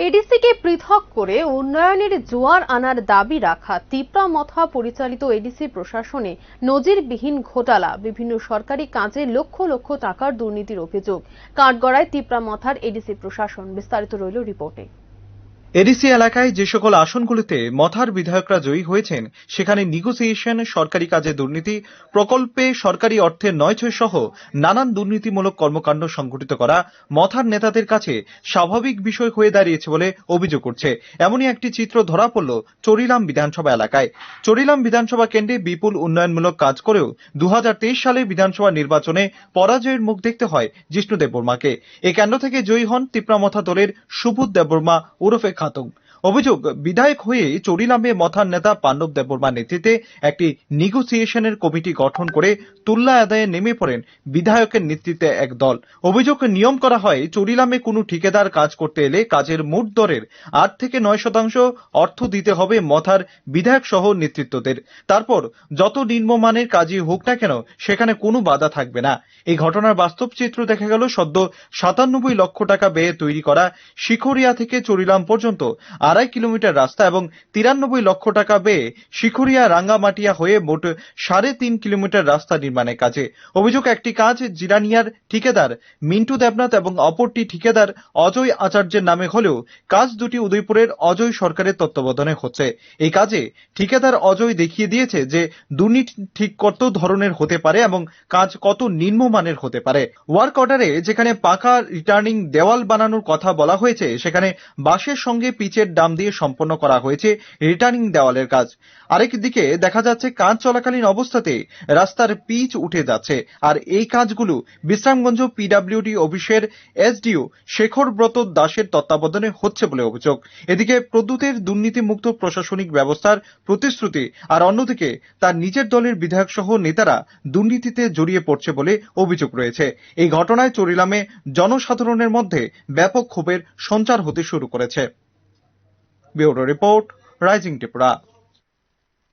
এডিসিকে পৃথক করে উন্নয়নের জোয়ার আনার দাবি রাখা তিপ্রামথা পরিচালিত এডিসি প্রশাসনে নজিরবিহীন ঘোটালা, বিভিন্ন সরকারি কাজে লক্ষ লক্ষ টাকার দুর্নীতির অভিযোগ। কাঠগড়ায় তিপ্রামথার এডিসি প্রশাসন। বিস্তারিত রইল রিপোর্টে। এডিসি এলাকায় যে সকল আসনগুলিতে মথার বিধায়করা জয়ী হয়েছেন সেখানে নেগোসিয়েশন, সরকারি কাজে দুর্নীতি, প্রকল্পে সরকারি অর্থের নয়ছয় সহ নানান দুর্নীতিমূলক কর্মকাণ্ড সংঘটিত করা মথার নেতাদের কাছে স্বাভাবিক বিষয় হয়ে দাঁড়িয়েছে বলে অভিযোগ করছে। এমনই একটি চিত্র ধরা পড়ল চরিলাম বিধানসভা এলাকায়। চরিলাম বিধানসভা কেন্দ্রে বিপুল উন্নয়নমূলক কাজ করেও 2023 সালে বিধানসভা নির্বাচনে পরাজয়ের মুখ দেখতে হয় জিষ্ণু দেববর্মাকে। এই কেন্দ্র থেকে জয়ী হন তিপ্রামথা দলের সুবোধ দেববর্মা ওরফে খাতুন। অভিযোগ, বিধায়ক হয়ে চরিলামে মথার নেতা পাণ্ডব দেববর্মার নেতৃত্বে একটি নেগোসিয়েশনের কমিটি গঠন করে তুল্যা আদায়ে নেমে পড়েন বিধায়কের নেতৃত্বে এক দল। অভিযোগ, নিয়ম করা হয় চরিলামে কোনো ঠিকাদার কাজ করতে এলে কাজের মোট দরের 8 থেকে 9% অর্থ দিতে হবে মথার বিধায়ক সহ নেতৃত্বদের। তারপর যত নিম্নমানের কাজই হোক না কেন সেখানে কোনো বাধা থাকবে না। এই ঘটনার বাস্তব চিত্র দেখা গেল সদ্য 97 লক্ষ টাকা ব্যয়ে তৈরি করা শিখরিয়া থেকে চরিলাম পর্যন্ত 2.5 কিলোমিটার রাস্তা এবং 93 লক্ষ টাকা ব্যয়ে শিখরিয়া রাঙ্গামাটিয়া হয়ে মোট 3.5 কিলোমিটার রাস্তা নির্মাণের কাজে। অভিযোগ, একটি কাজ জিরানিয়ার ঠিকাদার মিন্টু দেবনাথ এবং অপরটি ঠিকাদার অজয় আচার্যের নামে হলেও কাজ দুটি উদয়পুরের অজয় সরকারের তত্ত্বাবধানে হচ্ছে। এই কাজে ঠিকাদার অজয় দেখিয়ে দিয়েছে যে দুর্নীতি ঠিক কত ধরনের হতে পারে এবং কাজ কত নিম্নমানের হতে পারে। ওয়ার্ক অর্ডারে যেখানে পাকা রিটার্নিং দেওয়াল বানানোর কথা বলা হয়েছে সেখানে বাঁশের সঙ্গে পিচের ডাম দিয়ে সম্পন্ন করা হয়েছে রিটার্নিং দেওয়ালের কাজ। আরেকদিকে দেখা যাচ্ছে কাজ চলাকালীন অবস্থাতে রাস্তার পিচ উঠে যাচ্ছে। আর এই কাজগুলো বিশ্রামগঞ্জ পিডব্লিউডি অফিসের এসডিও শেখর ব্রত দাসের তত্ত্বাবধানে হচ্ছে বলে অভিযোগ। এদিকে প্রদ্যুতের দুর্নীতিমুক্ত প্রশাসনিক ব্যবস্থার প্রতিশ্রুতি, আর অন্যদিকে তার নিজের দলের বিধায়ক সহ নেতারা দুর্নীতিতে জড়িয়ে পড়ছে বলে অভিযোগ রয়েছে। এই ঘটনায় চরিলামে জনসাধারণের মধ্যে ব্যাপক ক্ষোভের সঞ্চার হতে শুরু করেছে। Bureau report, rising Tripura.